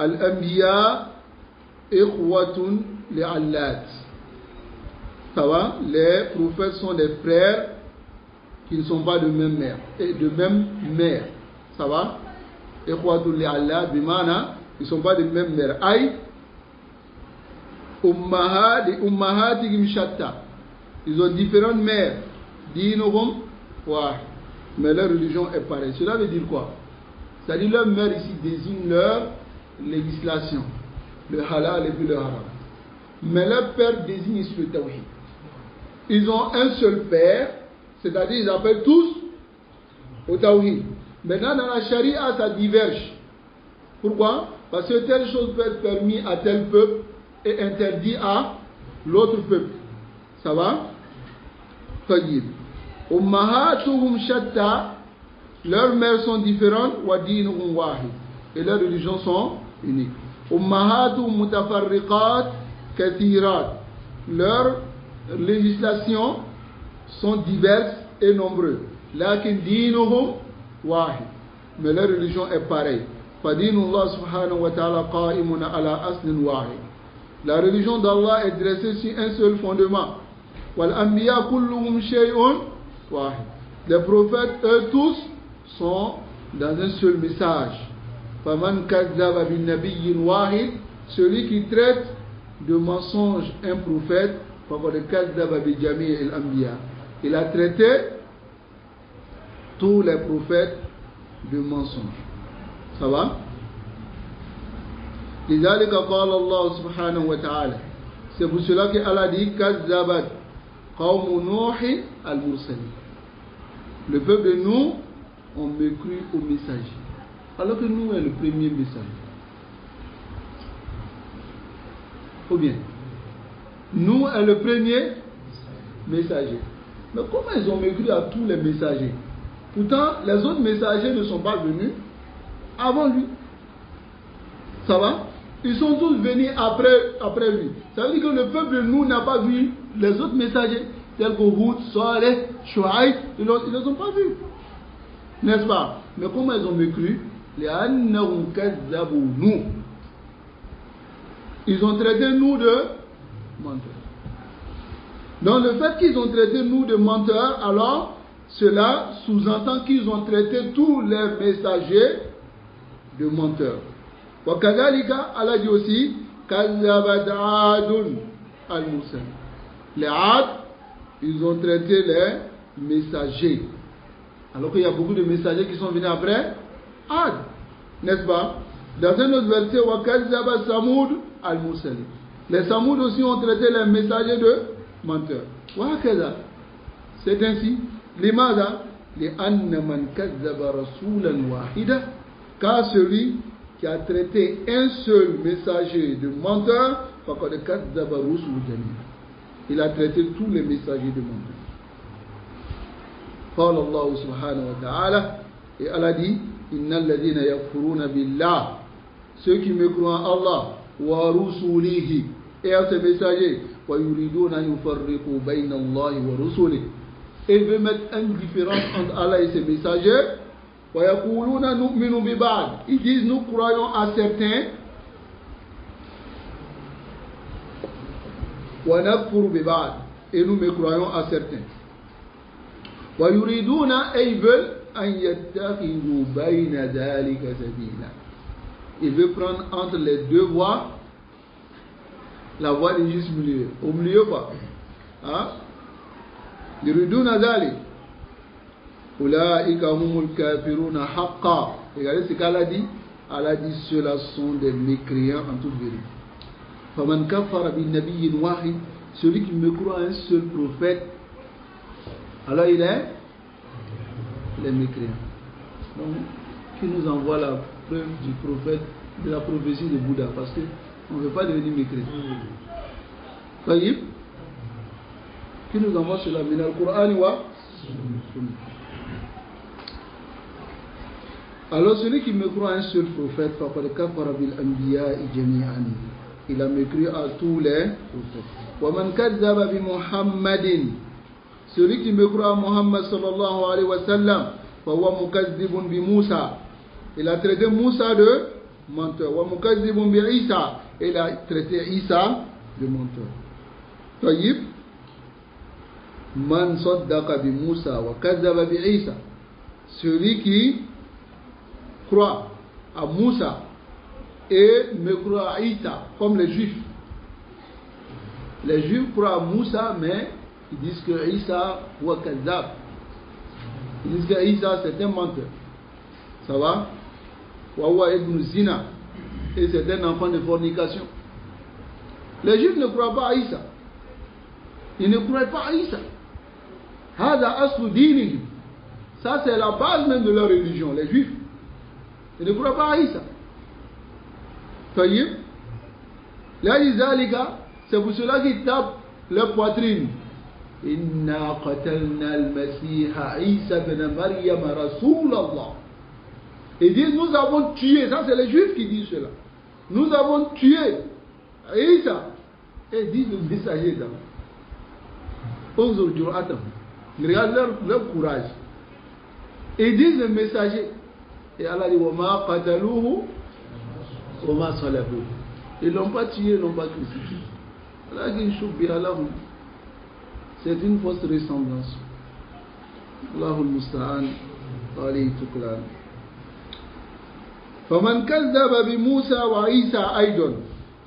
الأنبياء إخوة لعلات. Ça va? Les prophètes sont des frères qui ne sont pas de même mère et de même mère. Ça va? إخوة لعلات بمعنى ils ne sont pas de même mère. Aïe, ummahatihim shatta. Ils ont différentes mères. Dinuhum wahid. Mais leur religion est pareille. Cela veut dire quoi? C'est-à-dire leur mère ici désigne leur législation. Le halal et puis le haram. Mais leur père désigne ici le tawhid. Ils ont un seul père, c'est-à-dire ils appellent tous au tawhid. Maintenant dans la charia ça diverge. Pourquoi? Parce que telle chose peut être permise à tel peuple et interdit à l'autre peuple. Ça va? Tayyib. Ummahatuhum shatta. Leurs mères sont différentes. Wa dinuhum wahid. Et leurs religions sont uniques. Ummahatuhum mutafarriqat kathirat. Leurs législations sont diverses et nombreuses. Lakin dinuhum wahid. Mais leur religion est pareille. فدين الله سبحانه وتعالى قائم على أصل واحد. La religion d'Allah est dressée sur un seul fondement. والأنبياء كلهم شيء واحد. Les prophètes, eux tous, sont dans un seul message. فمن كذب بنبي واحد. Celui qui traite de mensonge un prophète, فقد كذب بجميع الأنبياء. Il a traité tous les prophètes de mensonge. Ça va? لذلك قال الله سبحانه وتعالى. C'est pour cela que Allah dit كذبت قوم نوح المرسلين. Le peuple de nous ont mécru au messager. Alors que nous est le premier messager. Ou bien, nous est le premier messager. Mais comment ils ont mécru à tous les messagers? Pourtant, les autres messagers ne sont pas venus avant lui. Ça va? Ils sont tous venus après lui. Ça veut dire que le peuple de nous n'a pas vu les autres messagers, tels que Hud, Saleh, Shuaïb, ils ne les ont pas vus. N'est-ce pas? Mais comment ils ont mécru? Ils ont traité nous de menteurs. Donc le fait qu'ils ont traité nous de menteurs, alors cela sous-entend qu'ils ont traité tous les messagers de menteurs. Wakadhalika, Allah dit aussi, Kazabat Adun al-Mursal. Les Ad, ils ont traité les messagers. Alors qu'il y a beaucoup de messagers qui sont venus après Ad, n'est-ce pas? Dans un autre verset, Wakazabat Samoud al-Mursal. Les Samoud aussi ont traité les messagers de menteurs. Wakadha. C'est ainsi. Limaza, li'anna man kazzaba rasulan wahida, car celui qui a traité un seul messager de menteur, faqad kazzaba rusul jami'a. Il a traité tous les messagers de menteurs. Qala Allah subhanahu wa ta'ala, et Allah dit, innal ladhina yakfuruna billah, ceux qui me croient en Allah, wa rusulihi, et à ses messagers, wa yuriduna an yufarriqu bayna Allah wa rusulihi, et veut mettre une différence entre Allah et ses messagers. Ils disent nous croyons à certains, et nous me croyons à certains. Et ils veulent ils veulent prendre entre les deux voies la voie du juste milieu. Au milieu pas. Hein? يريدون ذلك أولئك هم الكافرون حقا. Regardez ce qu'Allah dit. Allah dit ceux-là sont des mécréants en toute vérité. فمن كفر بالنبي واحد, celui qui me croit à un seul prophète, alors il est les mécréants. Donc qui nous envoie la preuve du prophète, de la prophétie de Bouddha, parce que on ne veut pas devenir mécréant. Voyez, qui nous envoie cela, min al-Qur'an wa Sunnah. Alors celui qui me croit à un seul prophète, faqad kafara bil anbiya'i jami'an, il a mécru à tous les prophètes. Wa man kazzaba bi Muhammadin, celui qui me croit à Muhammad sallallahu alayhi wa sallam, fa huwa mukazzibun bi Musa, il a traité Musa de menteur. Wa mukazzibun bi Isa, il a traité Isa de menteur. Tayyib, man saddaqa bi Musa wa kazzaba bi Isa, celui qui croit à Moussa et me croit à Isa, comme les Juifs. Les Juifs croient à Moussa, mais ils disent que Isa wa kazzab. Ils disent que Isa c'est un menteur. Ça va? Wa huwa ibn zina, et c'est un enfant de fornication. Les Juifs ne croient pas à Isa. Ils ne croient pas à Isa. Hada aslu dinihim. Ça c'est la base même de leur religion, les Juifs. Ils ne croient pas à Isa. Taïb. C'est pour cela qu'ils tapent leur poitrine. Inna qatalna al-Masiha Isa ibn Maryam Rasulallah. Ils disent nous avons tué, ça c'est les Juifs qui disent cela. Nous avons tué Isa. Et disent le messager d'Allah. Regarde leur courage. Ils disent le messager. Et Allah dit Wama qataluhu Wama salabuhu. Ils ne l'ont pas tué, ils ne l'ont pas crucifié. C'est une fausse ressemblance. Allahul Musta'an alayhi tuklan. Faman kazzaba bi Musa wa Isa aydon,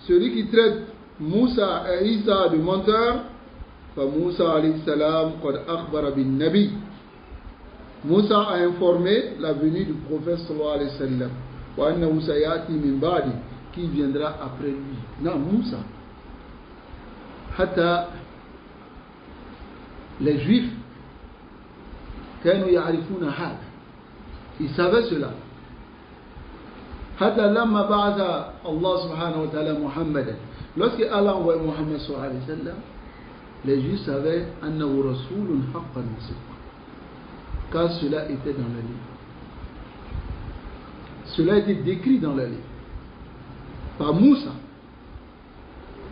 celui qui traite Moussa et Isa de menteurs, fa Moussa alayhi salam qad akhbara bin nabi. Moussa a informé la venue du prophète sallallahu alayhi wa sallam, wa annahu sayati min ba'di, qui viendra après lui. Non, Moussa. Hatta les Juifs, kanu ya'rifuna hada, ils savaient cela. Hatta lamma ba'atha Allah subhanahu wa ta'ala Muhammadan, lorsque Allah envoie Muhammad sallallahu alayhi wa sallam, les Juifs savaient annahu rasulun haqqan sidqan, car cela était dans le livre. Cela était décrit dans le livre par Moussa.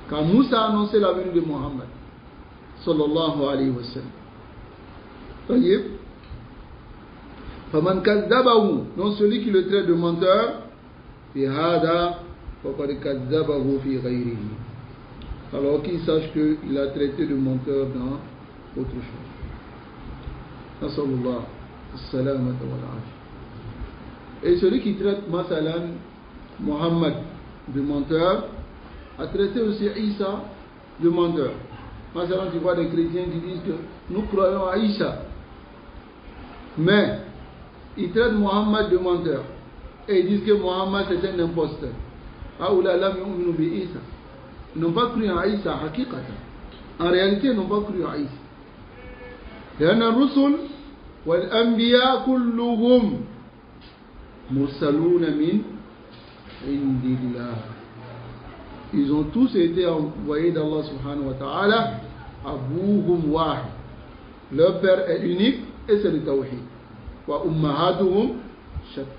Quand Moussa a annoncé la venue de Muhammad sallallahu alayhi wa sallam. Voyez, faman kazzabahu, non celui qui le traite de menteur, fi hada faqad kazzabahu fi ghayrihi. Alors qu'il sache qu'il a traité de menteur dans autre chose. Nasallallahu salamata wal afiyah. Et celui qui traite Masalan Mohammed de menteur a traité aussi Isa de menteur. Masalan, tu vois des chrétiens qui disent que nous croyons à Isa, mais ils traitent Mohammed de menteur et ils disent que Mohammed est un imposteur. Ils n'ont pas cru à Isa hakikatan. En réalité, ils n'ont pas cru à Isa. لأن الرسل والأنبياء كلهم مرسلون من عند الله. Ils ont tous été envoyés d'Allah subhanahu wa ta'ala. Abouhum wahid. Leur père est unique et c'est le tawhid. Wa ummahatuhum shatta.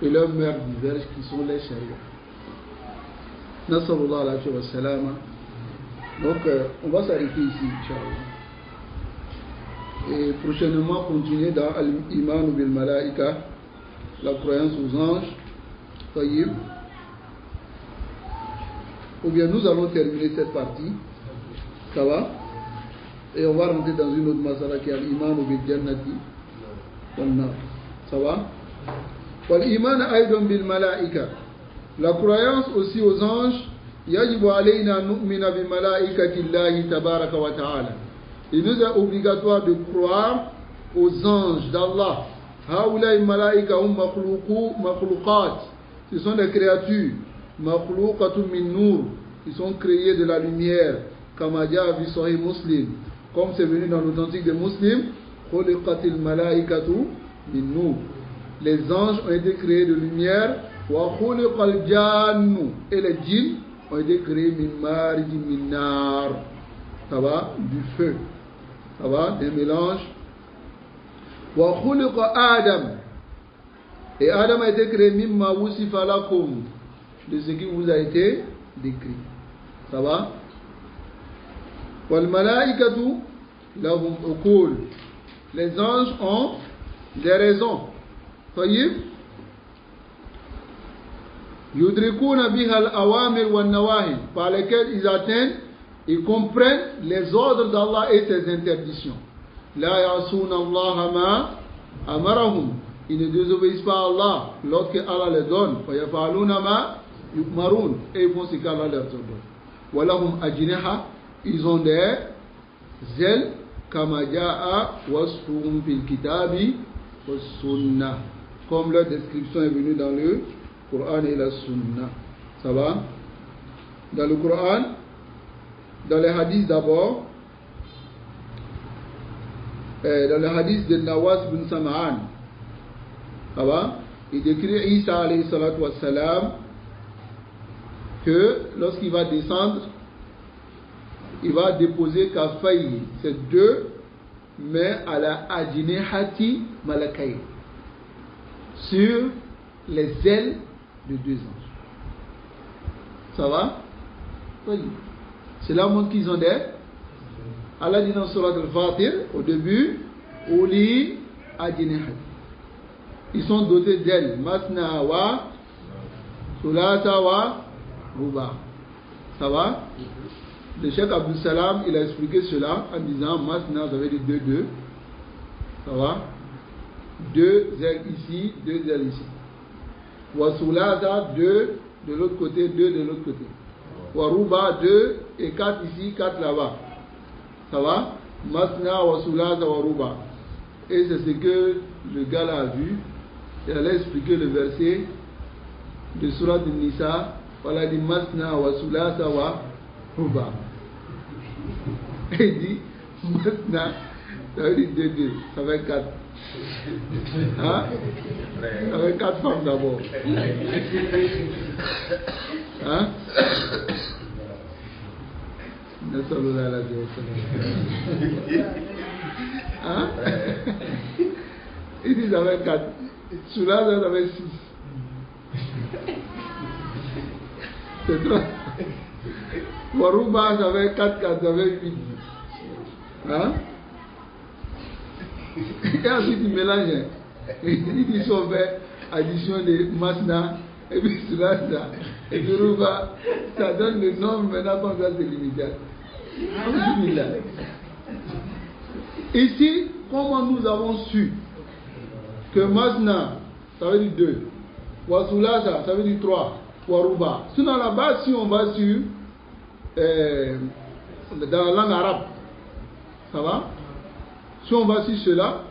Et leurs mères diverses qui sont les sharia. Nasallallahu alayhi wa sallam. Donc on va s'arrêter ici, Inch'Allah. Et prochainement continuer dans Al-Iman bil Malaika, la croyance aux anges. Tayyib. Ou bien nous allons terminer cette partie. Ça va? Et on va rentrer dans une autre masala qui est Al-Iman bil Jannati. Ça va? Wal-Iman aydan bil Malaika. La croyance aussi aux anges. Yajibu alayna nu'mina bi malaikati Allahi tabaraka wa ta'ala. Il nous est obligatoire de croire aux anges d'Allah. Haoulaï malaika hum makhluqat. Ce sont des créatures. Makhluqatun min nur. Ils sont créés de la lumière. Kama jaa fi sahih Muslim. Comme c'est venu dans l'authentique des Muslims. Khuliqatil malaikatu min nur. Les anges ont été créés de lumière. Wa khuliqal jannu. Et les djinns ont été créés min marij min nar. Ça va? Du feu. Ça va? Des mélanges. Wa khuliqa Adam. Et Adam a été créé mimma wusifa lakum. De ce qui vous a été décrit. Ça va? Wal malaikatu lahum uqul. Les anges ont des raisons. Tayyib. Yudrikuna biha al-awamir wa nawahi. Par lesquelles ils atteignent, ils comprennent les ordres d'Allah et ses interdictions. La yasuna Allah ma amarahum. Ils ne désobéissent pas à Allah lorsque Allah les donne. Wa yafaluna ma yukmarun. Et ils font ce qu'Allah leur ordonne. Wa lahum ajniha. Ils ont des ailes. Kama jaa wasfuhum fil kitabi was sunnah. Comme leur description est venue dans le Coran et la Sunna. Ça va? Dans le Coran, dans les hadiths d'abord, dans le hadith de Nawas bin Sam'an, ça va? Il décrit Isa alayhi salatu wassalam que lorsqu'il va descendre, il va déposer kafayhi, c'est deux mains à la ajnihati malakai, sur les ailes de deux anges. Ça va? Oui. Cela montre qu'ils ont des. Allah dit dans Surat Al-Fatir, au début, Uli ajnihat. Ils sont dotés d'ailes. Masna wa Sulata wa Ruba. Ça va? Le Cheikh Abdul Salam, il a expliqué cela en disant Masna, ça veut dire deux. Ça va? Deux ailes ici, deux ailes ici. Wasulata, deux de l'autre côté, deux de l'autre côté. Waruba, deux et quatre ici, quatre là-bas. Ça va? Masna, Wasulata, Waruba. Et c'est ce que le gars là a vu. Il allait expliquer le verset de Surat An-Nisa. Voilà, il dit Masna, Wasulata, Waruba. Et il dit Masna, ça veut dire deux, ça fait quatre. Hein? Avec quatre femmes d'abord. Hein? Hein? Ils disent avec quatre. Celui-là, ça avait six. C'est trop. Waruba, ça avait quatre, ça avait huit. Hein? Et ensuite il mélange. Ils sont fait addition de Masna et puis cela, et puis Ruba, ça donne le nombre maintenant comme ça c'est limité. Ici, comment nous avons su que Masna, ça veut dire 2, Wasulasa, ça veut dire 3, Waruba. Sinon, là-bas, si on va sur, dans la langue arabe, ça va? Si on va sur cela,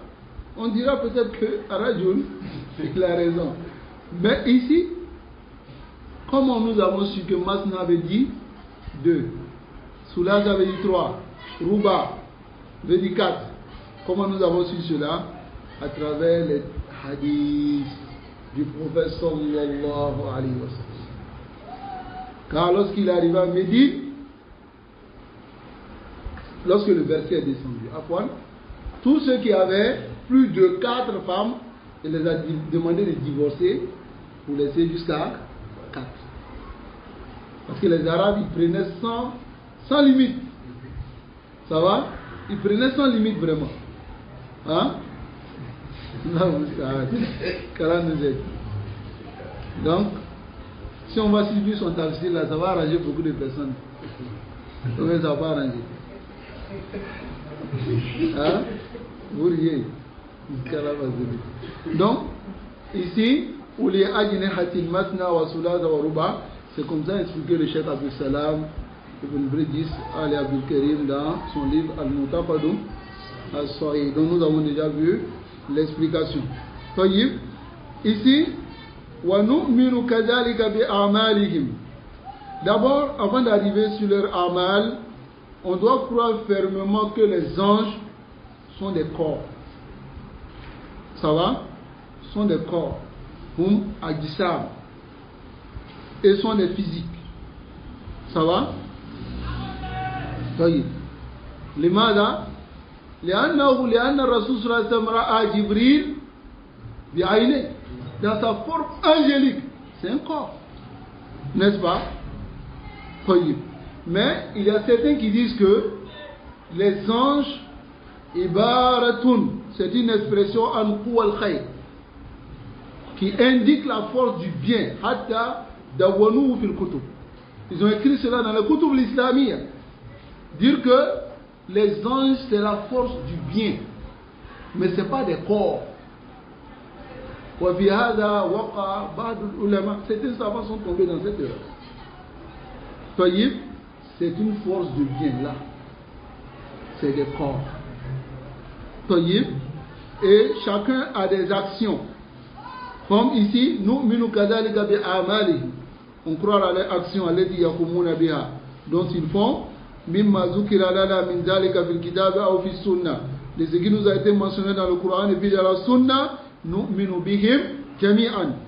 on dira peut-être que Arajun, il a raison. Mais ici, comment nous avons su que Masna veut dire 2, Sulasa veut dire 3, Ruba veut dire 4. Comment nous avons su cela? À travers les hadiths du prophète sallallahu alayhi wa sallam. Car lorsqu'il est arrivé à Médine, lorsque le verset est descendu, Afwan, tous ceux qui avaient plus de 4 femmes, il les a demandé de divorcer pour laisser jusqu'à 4. Parce que les Arabes, ils prenaient sans limite. Ça va? Ils prenaient sans limite vraiment. Hein? Donc, si on va suivre son tafsir là, ça va arranger beaucoup de personnes. Mais ça va pas arranger. Hein? Vous riez. Donc, ici, c'est comme ça expliqué le Cheikh Abdul Salam Ibn Bridis Ali Abdul Karim dans son livre Al-Mutaqadum Al-Sahih, dont nous avons déjà vu l'explication. Ici, d'abord, avant d'arriver sur leur amal, on doit croire fermement que les anges sont des corps. Ça va? Sont des corps. Ajisam. Et sont des physiques. Ça va? لماذا؟ لأن الرسول صلى الله عليه وسلم رأى جبريل بعينيه dans sa forme angélique. C'est un corps. N'est-ce pas? Mais il y a certains qui disent que les anges ibaratun, c'est une expression an quwwal khayr qui indique la force du bien. Hatta dawanu fil kutub. Ils ont écrit cela dans le kutub l'islamiyya. Dire que les anges c'est la force du bien, mais ce n'est pas des corps. Certains savants sont tombés dans cette erreur. C'est une force de bien là. C'est des corps. Et chacun a des actions. Comme ici, on croit à leurs actions, dont ils font. De ce qui nous a été mentionné dans le Coran et puis dans la Sunna,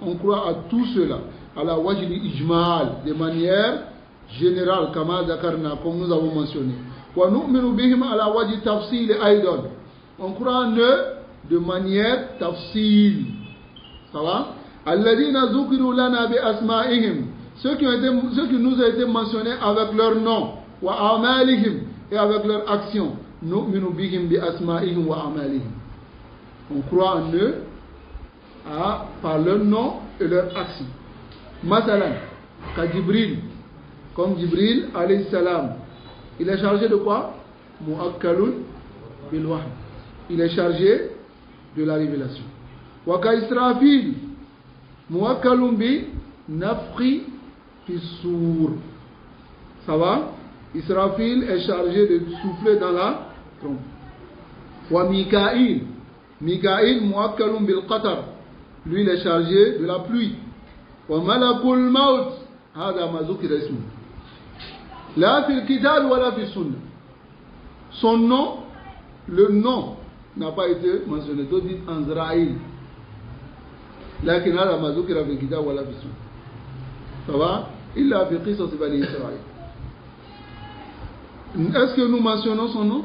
on croit à tout cela, à la wajli ijmal, de manière générale, comme nous avons mentionné. On croit en eux de manière tafsil. Ça va? Ceux qui nous ont été mentionnés avec leur nom, et avec leur action. On croit en eux par leur nom et leur action. Masalan, comme Jibril alayhi salam, il est chargé de quoi? Mu'akkalun bil wahy. Il est chargé de la révélation. Wa ka Israfil, mu'akkalun bi nafri fi sur. Ça va? Israfil est chargé de souffler dans la trompe. Wa Mikaïl, mu'akkalun bil qatar. Lui, il est chargé de la pluie. Wa malakul maut, hada ma zukira ismu. La fil kitab wa la fil sunnah. Son nom, le nom n'a pas été mentionné. D'autres disent Anzraïl. Lakin hada ma zukira fil kitab wa la fil sunnah. Ça va? Illa fi qisas bani Israël. Est-ce que nous mentionnons son nom?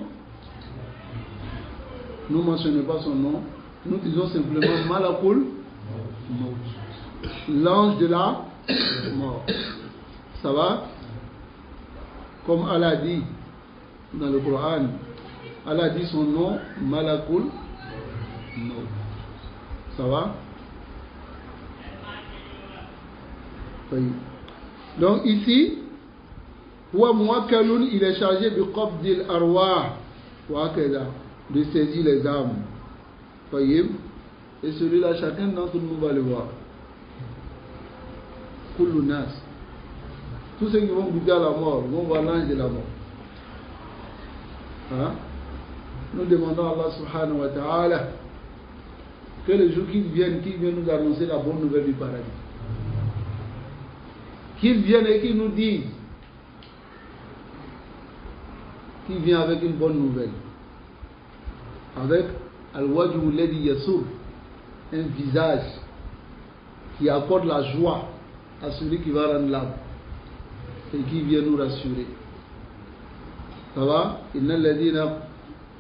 Nous ne mentionnons pas son nom. Nous disons simplement Malakul Maut, l'ange de la mort. Ça va? Comme Allah dit dans le Coran, Allah dit son nom Malakul Maut. Ça va? Donc ici, il est chargé de qabdil arwah. de saisir les armes. Voyez? Et celui-là, chacun d'entre nous va le voir. Kullu nas. Tous ceux qui vont goûter à la mort vont voir l'ange de la mort. Hein? Nous demandons à Allah subhanahu wa ta'ala que le jour qu'il vienne nous annoncer la bonne nouvelle du paradis. Qu'il vienne et qu'il nous dise, qu'il vient avec une bonne nouvelle. Avec al-wajhu alladhi yasur, un visage qui accorde la joie à celui qui va rendre l'âme et qui vient nous rassurer. Ça va? Inna alladhina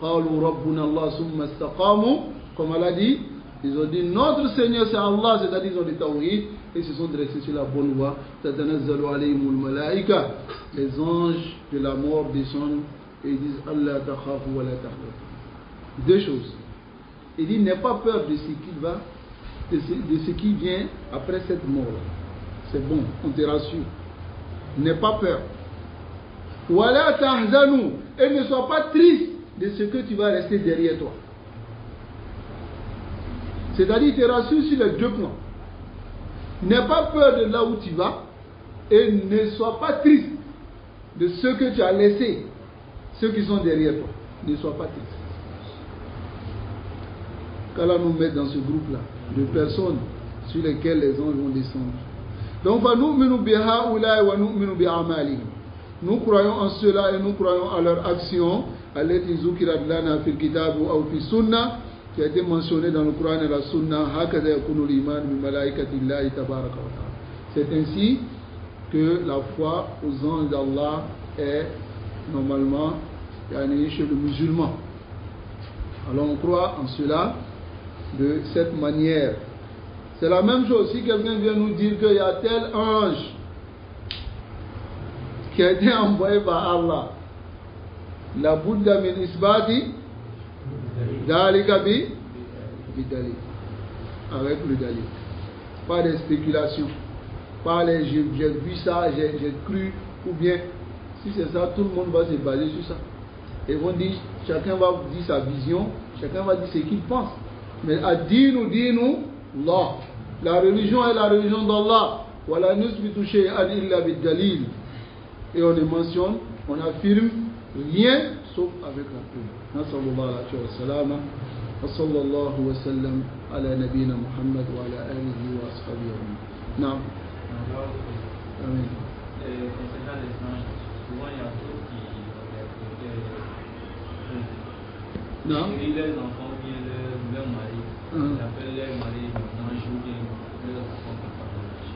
qalu rabbuna Allah summa istaqamu, comme Allah dit, ils ont dit notre Seigneur c'est Allah, c'est-à-dire ils ont dit tawhid et se sont dressés sur la bonne voie. Tatanazzalu alayhimul malaika, les anges de la mort descendent et ils disent Allah takhafu wa la tahzanu. Deux choses. Il dit n'aie pas peur de ce qui va, de ce qui vient après cette mort. C'est bon, on te rassure. N'aie pas peur. Wa la tahzanu, et ne sois pas triste de ce que tu vas rester derrière toi. C'est-à-dire, il te rassure sur les deux plans. N'aie pas peur de là où tu vas et ne sois pas triste de ce que tu as laissé, ceux qui sont derrière toi. Ne sois pas triste. Qu'Allah nous mette dans ce groupe-là de personnes sur lesquelles les anges vont descendre. Donc, nous croyons en cela et nous croyons à leur action, qui a été mentionné dans le Coran et la Sunna. C'est ainsi que la foi aux anges d'Allah est normalement chez le musulman. Alors on croit en cela de cette manière. C'est la même chose si quelqu'un vient nous dire qu'il y a tel ange qui a été envoyé par Allah. La Bouddha min isbati dalika bi dalil, avec le dalil. Pas des spéculations, pas les j'ai vu ça, j'ai cru, ou bien si c'est ça, tout le monde va se baser sur ça. Et vont dire, chacun va dire sa vision, chacun va dire ce qu'il pense. Mais ad-dinu dinu Allah. La religion est la religion d'Allah. Wala nusbitu shay'an illa bid-dalil. Et on les mentionne, on affirme rien sauf avec la preuve. Nasallallahu alayhi wa sallam. Wa sallallahu wa sallam ala nabina Muhammad wa ala alihi wa ashabihi wa sallam. Naam. Amen. Concernant les anges, souvent il y a d'autres qui Non. les enfants ou bien leur mari, ils appellent leur mari ange ou bien leurs enfants papa ange.